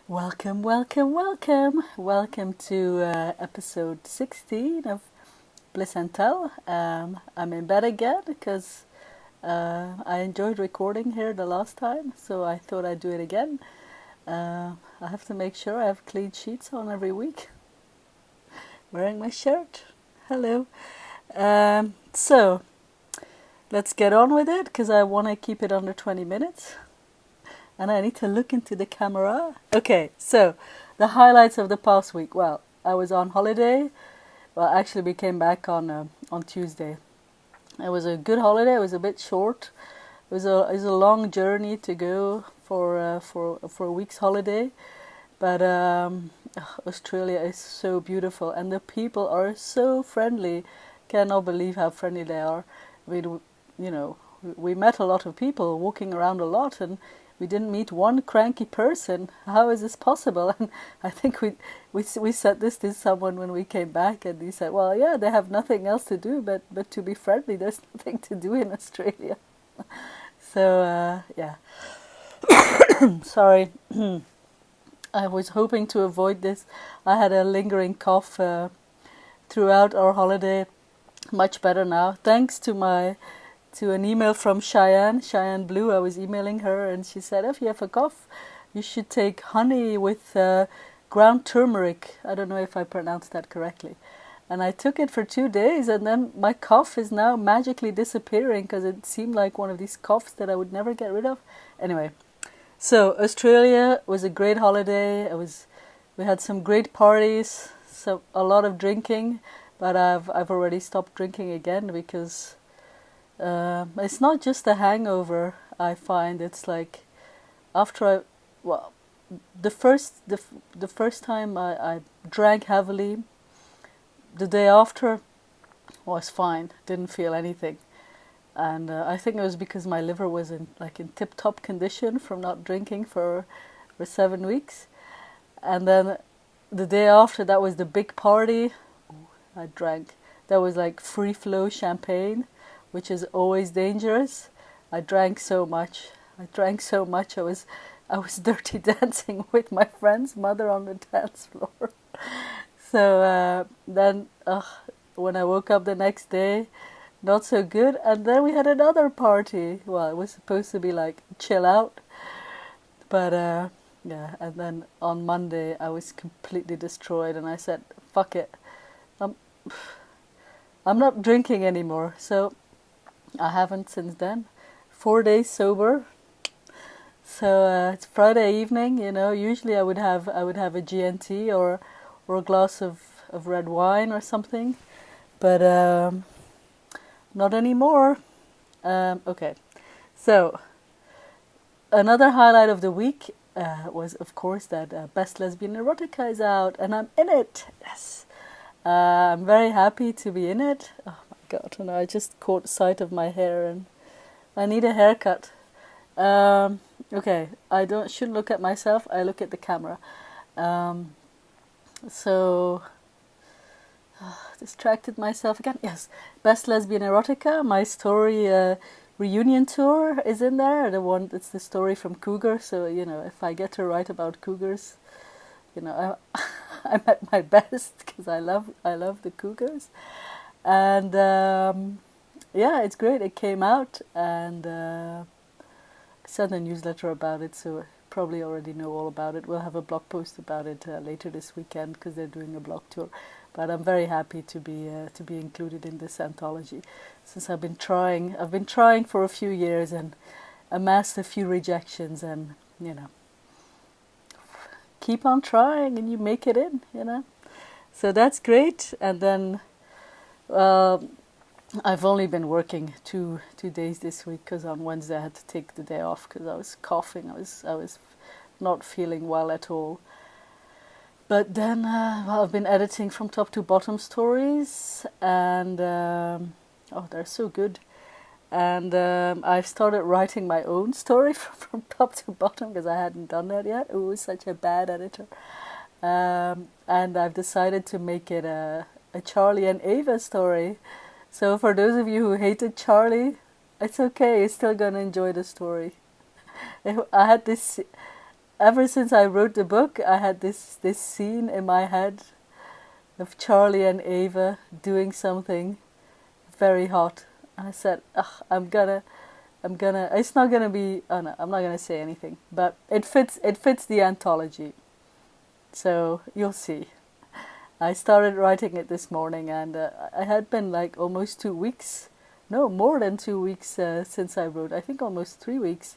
Welcome, welcome, welcome. Welcome to episode 16 of Bliss Tell. I'm in bed again because I enjoyed recording here the last time, so I thought I'd do it again. I have to make sure I have clean sheets on every week. Wearing my shirt. Hello. So, let's get on with it because I want to keep it under 20 minutes. And I need to look into the camera. Okay, so the highlights of the past week. Well, I was on holiday. Well, actually, we came back on Tuesday. It was a good holiday. It was a bit short. It was a long journey to go for a week's holiday. But Australia is so beautiful, and the people are so friendly. Cannot believe how friendly they are. We met a lot of people, walking around a lot, and we didn't meet one cranky person. How is this possible? And I think we said this to someone when we came back, and he said, "Well, yeah, they have nothing else to do but to be friendly. There's nothing to do in Australia." So yeah, sorry. I was hoping to avoid this. I had a lingering cough throughout our holiday. Much better now, thanks to an email from Cheyenne Blue. I was emailing her, and she said, if you have a cough, you should take honey with ground turmeric. I don't know if I pronounced that correctly. And I took it for 2 days, and then my cough is now magically disappearing because it seemed like one of these coughs that I would never get rid of. Anyway, so Australia was a great holiday. We had some great parties, a lot of drinking, but I've already stopped drinking again because it's not just a hangover. I find it's like the first time I drank heavily, the day after was fine, didn't feel anything, and I think it was because my liver was in tip-top condition from not drinking for 7 weeks, and then the day after, that was the big party. I drank. That was like free flow champagne, which is always dangerous. I drank so much. I was dirty dancing with my friend's mother on the dance floor. So then when I woke up the next day, not so good. And then we had another party. Well, it was supposed to be like chill out. But yeah, and then on Monday I was completely destroyed, and I said, fuck it. I'm not drinking anymore. So I haven't since then. 4 days sober. So it's Friday evening. Usually I would have a GNT or a glass of red wine or something, but not anymore. Okay, so another highlight of the week was, of course, that Best Lesbian Erotica is out, and I'm in it. Yes, I'm very happy to be in it. Oh my god! And I just caught sight of my hair, and I need a haircut. Okay, I shouldn't look at myself. I look at the camera. So distracted myself again. Yes, Best Lesbian Erotica, my story reunion tour is in there. It's the story from Cougar. So if I get to write about cougars, I'm at my best because I love the cougars, and yeah, it's great. It came out, and sent a newsletter about it, so probably already know all about it. We'll have a blog post about it later this weekend because they're doing a blog tour. But I'm very happy to be included in this anthology, since I've been trying for a few years and amassed a few rejections, and keep on trying and you make it in. So that's great. And then I've only been working 2 days this week because on Wednesday I had to take the day off because I was coughing. I was not feeling well at all. But then I've been editing from top to bottom stories, and they're so good. And I've started writing my own story from top to bottom because I hadn't done that yet. Ooh, such a bad editor. And I've decided to make it a Charlie and Ava story. So for those of you who hated Charlie, it's okay. You're still gonna enjoy the story. I had this ever since I wrote the book, I had this scene in my head of Charlie and Ava doing something very hot. And I said, ugh, it's not gonna be, oh no, I'm not gonna say anything, but it fits the anthology. So you'll see. I started writing it this morning, and I had been like almost 2 weeks, no, more than 2 weeks since I wrote. I think almost 3 weeks,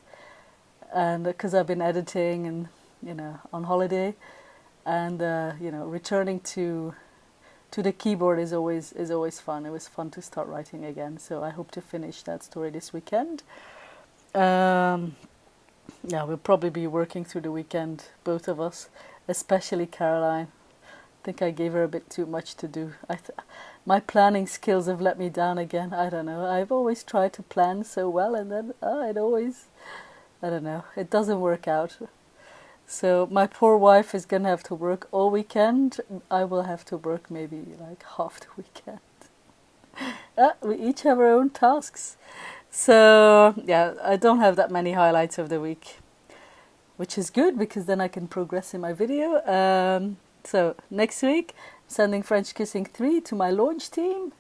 and because I've been editing and on holiday, and returning to the keyboard is always fun. It was fun to start writing again. So I hope to finish that story this weekend. Yeah, we'll probably be working through the weekend, both of us, especially Caroline. I think I gave her a bit too much to do. My planning skills have let me down again. I don't know. I've always tried to plan so well, and then I don't know, it doesn't work out. So my poor wife is gonna have to work all weekend. I will have to work maybe like half the weekend. We each have our own tasks. So yeah, I don't have that many highlights of the week, which is good because then I can progress in my video. So next week, I'm sending French Kissing 3 to my launch team.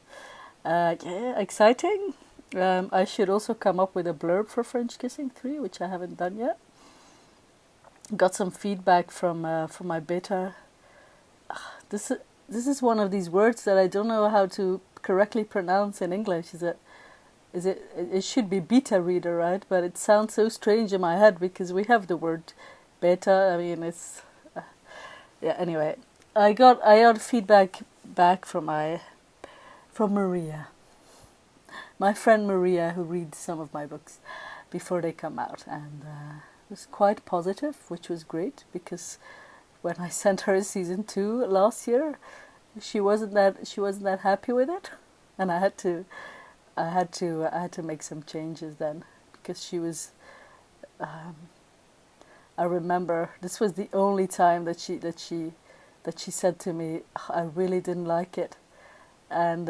Yeah, exciting. I should also come up with a blurb for French Kissing 3, which I haven't done yet. Got some feedback from my beta. This is one of these words that I don't know how to correctly pronounce in English. It should be beta reader, right? But it sounds so strange in my head because we have the word beta. I mean, it's yeah. Anyway, I got feedback back from Maria, my friend Maria, who reads some of my books before they come out, and it was quite positive, which was great because when I sent her season 2 last year, she wasn't that happy with it, and I had to make some changes then because she was. I remember this was the only time that she said to me, "I really didn't like it," and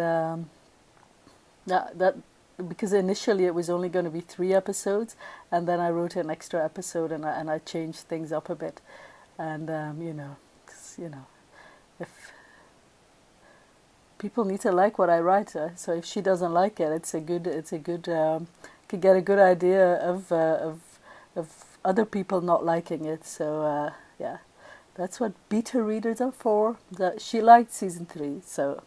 that because initially it was only going to be 3 episodes, and then I wrote an extra episode and I changed things up a bit, and if people need to like what I write, so if she doesn't like it, it's a good could get a good idea of other people not liking it. So yeah, that's what beta readers are for. That she liked season 3, so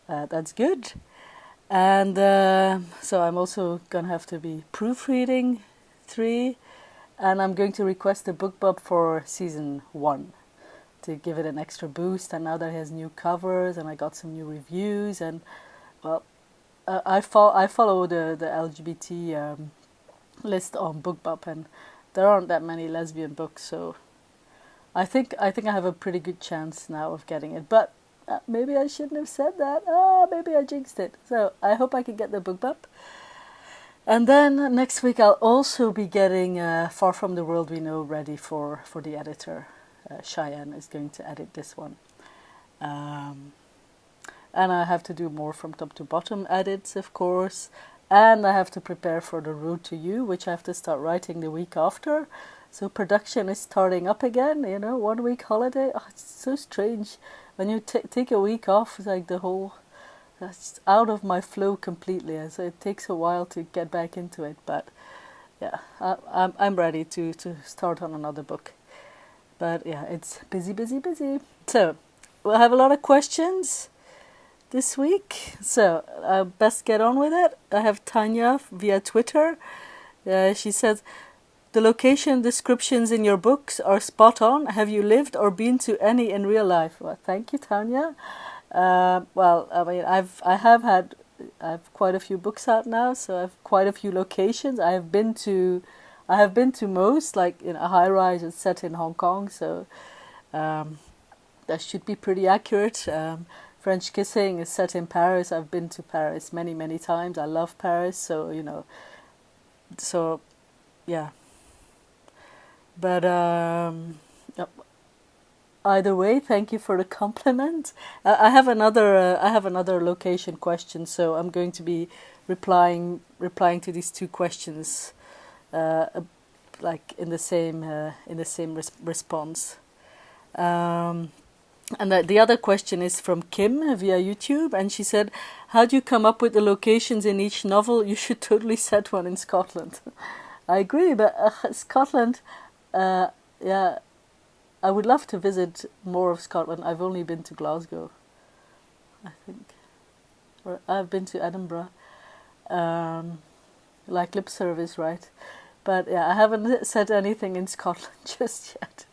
that's good. And so I'm also gonna have to be proofreading 3, and I'm going to request a BookBub for season 1 to give it an extra boost. And now that it has new covers and I got some new reviews, and well, I follow the LGBT list on BookBub, and there aren't that many lesbian books, so I think I have a pretty good chance now of getting it. But maybe I shouldn't have said that. Maybe I jinxed it. So I hope I can get the BookBub. And then next week I'll also be getting Far From the World We Know ready for the editor. Cheyenne is going to edit this one. And I have to do more from top to bottom edits, of course. And I have to prepare for The Road to You, which I have to start writing the week after. So production is starting up again, 1 week holiday. Oh, it's so strange. When you take a week off, it's like that's out of my flow completely. So it takes a while to get back into it. But yeah, I'm ready to start on another book. But yeah, it's busy. So we'll have a lot of questions this week. So best get on with it. I have Tanya via Twitter. She says, the location descriptions in your books are spot on. Have you lived or been to any in real life? Well, thank you, Tanya. Well, I mean, I have quite a few books out now, so I have quite a few locations. I have been to most, like in a high rise is set in Hong Kong, so that should be pretty accurate. French Kissing is set in Paris. I've been to Paris many times. I love Paris, so so yeah. But either way, thank you for the compliment. I have another location question, so I'm going to be replying to these 2 questions like in the same response. Um, and the other question is from Kim via YouTube, and she said, "How do you come up with the locations in each novel? You should totally set one in Scotland." I agree, but Scotland, yeah, I would love to visit more of Scotland. I've only been to Glasgow, I think, or I've been to Edinburgh, like lip service, right? But yeah, I haven't said anything in Scotland just yet.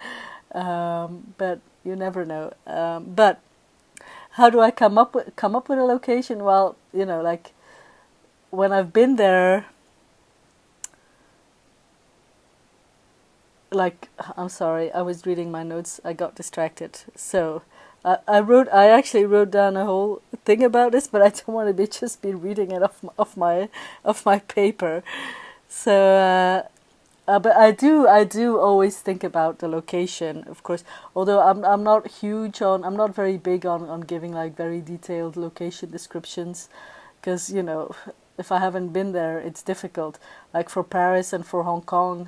But you never know. But how do I come up with a location? Well, like when I've been there, like I'm sorry, I was reading my notes. I got distracted. So I actually wrote down a whole thing about this, but I don't want to be reading it off my paper. So. But I do always think about the location, of course. Although I'm not very big on giving like very detailed location descriptions, because if I haven't been there, it's difficult. Like for Paris and for Hong Kong,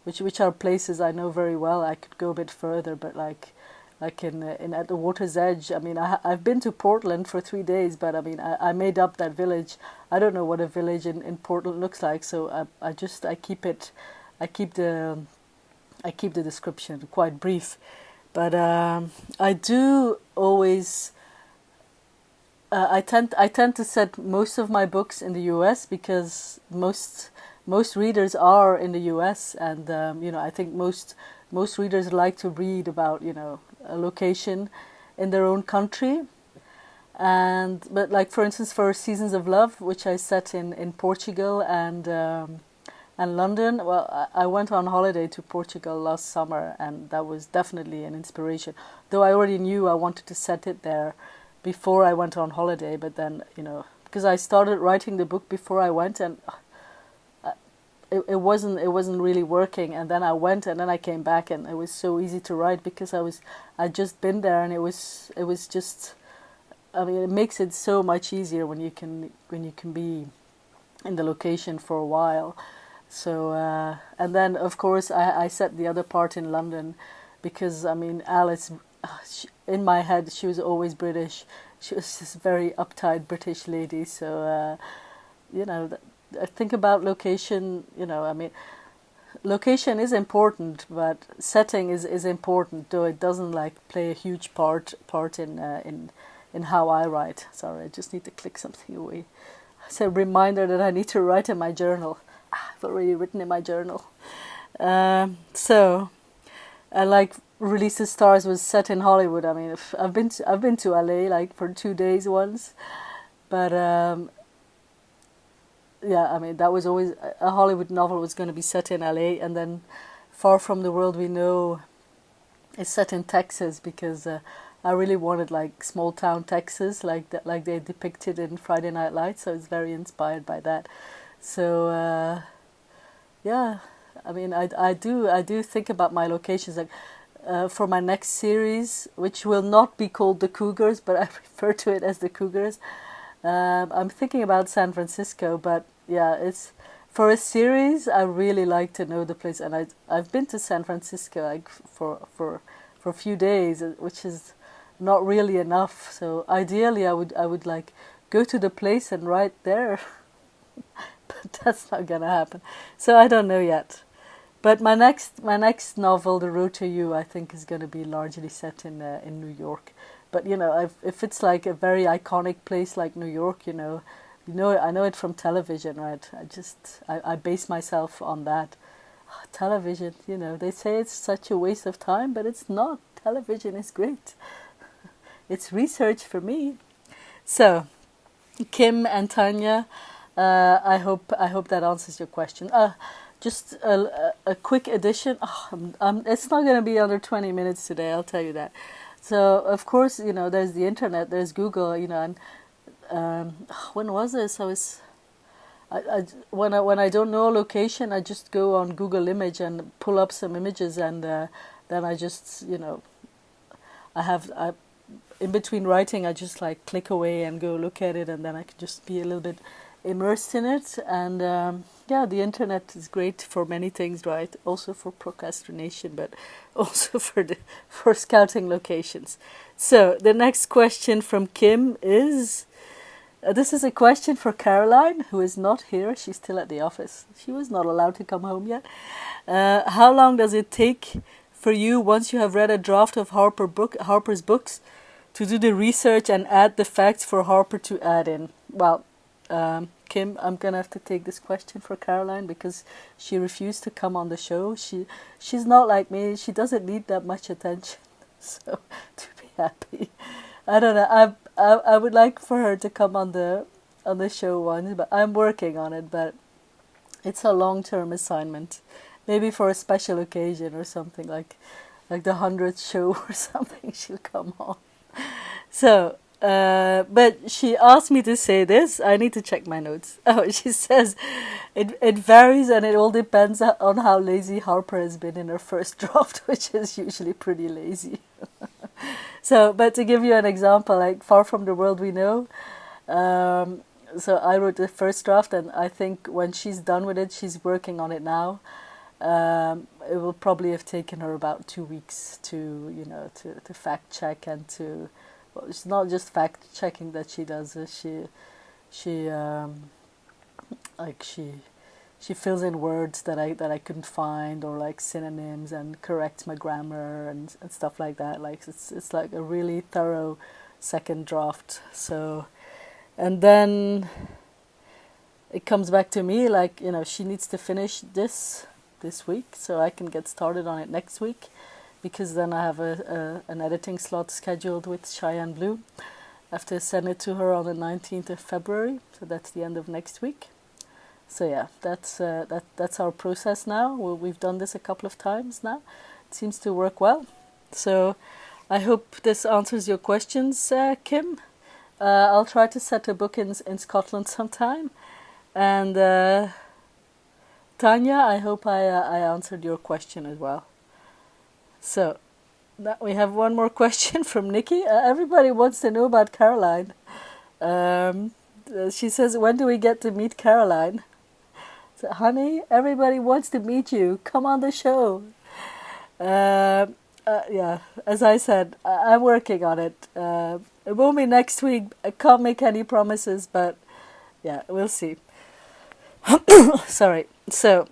which are places I know very well, I could go a bit further. But like in at the water's edge, I mean, I've been to Portland for 3 days, but I mean, I made up that village. I don't know what a village in Portland looks like, so I keep it. I keep the description quite brief, but I do always. I tend to set most of my books in the U.S. because most readers are in the U.S. and I think most readers like to read about a location in their own country. But like for instance, for Seasons of Love, which I set in Portugal and London, well, I went on holiday to Portugal last summer, and that was definitely an inspiration. Though I already knew I wanted to set it there before I went on holiday, but then, because I started writing the book before I went, and it wasn't really working. And then I went, and then I came back, and it was so easy to write because I'd just been there, and it was just. I mean, it makes it so much easier when you can be in the location for a while. So, and then of course I set the other part in London because, I mean, Alice, in my head, she was always British. She was this very uptight British lady. So, I think about location, I mean, location is important, but setting is important, though it doesn't like play a huge part in how I write. Sorry, I just need to click something away. It's a reminder that I need to write in my journal. I've already written in my journal. So, like Release the Stars was set in Hollywood. I mean, I've been to LA like for 2 days once, but yeah, I mean that was always a Hollywood novel was going to be set in LA, and then Far From the World We Know is set in Texas because I really wanted like small town Texas, like that, like they depicted in Friday Night Lights. So it's very inspired by that. So yeah, I mean, I do think about my locations. Like for my next series, which will not be called The Cougars, but I refer to it as The Cougars. I'm thinking about San Francisco, but yeah, it's for a series. I really like to know the place, and I've been to San Francisco like for a few days, which is not really enough. So ideally, I would like go to the place and write there. But that's not gonna happen. So I don't know yet. But my next novel, The Road to You, I think is gonna be largely set in New York. But if it's like a very iconic place like New York, I know it from television, right? I base myself on that. Television, they say it's such a waste of time, but it's not. Television is great. It's research for me. So, Kim and Tanya, I hope that answers your question. Just a quick addition. It's not going to be under 20 minutes today, I'll tell you that. So, of course, there's the internet, there's Google, and when was this? When I don't know a location, I just go on Google Image and pull up some images, and then I just, in between writing, I just like click away and go look at it, and then I can just be a little bit immersed in it. And yeah, the internet is great for many things, right? Also for procrastination, but also for scouting locations. So the next question from Kim is, this is a question for Caroline, who is not here. She's still at the office. She was not allowed to come home yet. How long does it take for you, once you have read a draft of Harper's books, to do the research and add the facts for Harper to add in? Well, Kim, I'm gonna have to take this question for Caroline because she refused to come on the show. She's not like me. She doesn't need that much attention. So to be happy, I don't know. I would like for her to come on the show once, but I'm working on it. But it's a long-term assignment. Maybe for a special occasion or something like the 100th show or something, she'll come on. So, but she asked me to say this. I need to check my notes. Oh, she says it varies and it all depends on how lazy Harper has been in her first draft, which is usually pretty lazy. So, but to give you an example, like Far From the World We Know, so I wrote the first draft, and I think when she's done with it, she's working on it now. It will probably have taken her about 2 weeks to fact check and to, well, it's not just fact checking that she does. She fills in words that I couldn't find, or like synonyms, and corrects my grammar and stuff like that. Like it's like a really thorough second draft. So, and then it comes back to me, like, she needs to finish this week so I can get started on it next week, because then I have an editing slot scheduled with Cheyenne Blue. I have to send it to her on the 19th of February, so that's the end of next week. So yeah, that's our process now. We've done this a couple of times now. It seems to work well. So I hope this answers your questions, Kim. I'll try to set a book in Scotland sometime. And Tanya, I hope I answered your question as well. So now we have one more question from Nikki. Everybody wants to know about Caroline. She says, when do we get to meet Caroline? So, honey, everybody wants to meet you. Come on the show. Yeah, as I said, I'm working on it. It won't be next week. I can't make any promises, but yeah, we'll see. Sorry. So,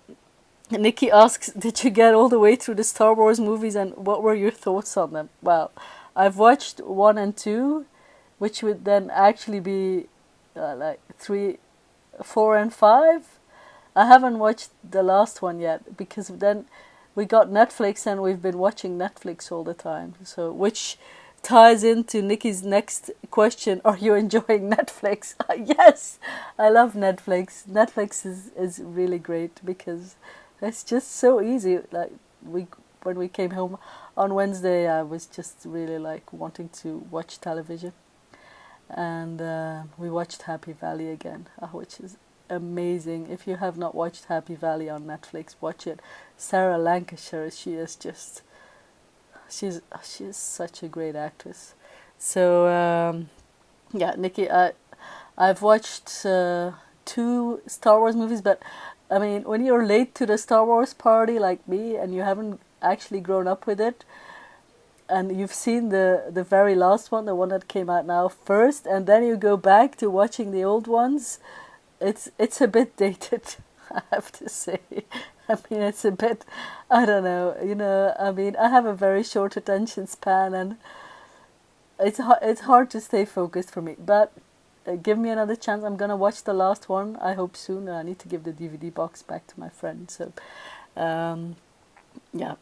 Nikki asks, did you get all the way through the Star Wars movies, and what were your thoughts on them? Well, I've watched 1 and 2, which would then actually be like 3, 4 and 5. I haven't watched the last one yet, because then we got Netflix and we've been watching Netflix all the time. So, which ties into Nikki's next question, are you enjoying Netflix? Yes, I love Netflix. Netflix is really great because it's just so easy. Like when we came home on Wednesday, I was just really like wanting to watch television, and we watched Happy Valley again, which is amazing. If you have not watched Happy Valley on Netflix, watch it. Sarah Lancashire, she's such a great actress. So yeah, Nikki, I've watched 2 Star Wars movies, but I mean, when you're late to the Star Wars party like me, and you haven't actually grown up with it, and you've seen the very last one, the one that came out now first, and then you go back to watching the old ones, it's a bit dated, I have to say. I mean, it's a bit, I don't know, I mean, I have a very short attention span, and it's hard to stay focused for me. But give me another chance. I'm gonna watch the last one, I hope soon. I need to give the DVD box back to my friend. So, yeah,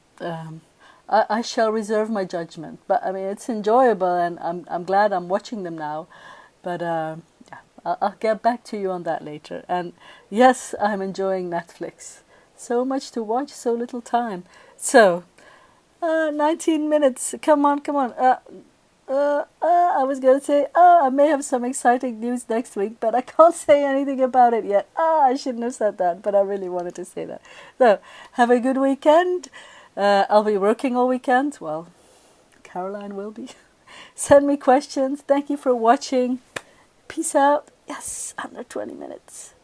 I shall reserve my judgment. But I mean, it's enjoyable, and I'm glad I'm watching them now. But yeah, I'll get back to you on that later. And yes, I'm enjoying Netflix. So much to watch, so little time. So, 19 minutes. Come on. I was going to say, I may have some exciting news next week, but I can't say anything about it yet. I shouldn't have said that, but I really wanted to say that. So, have a good weekend. I'll be working all weekend. Well, Caroline will be. Send me questions. Thank you for watching. Peace out. Yes, under 20 minutes.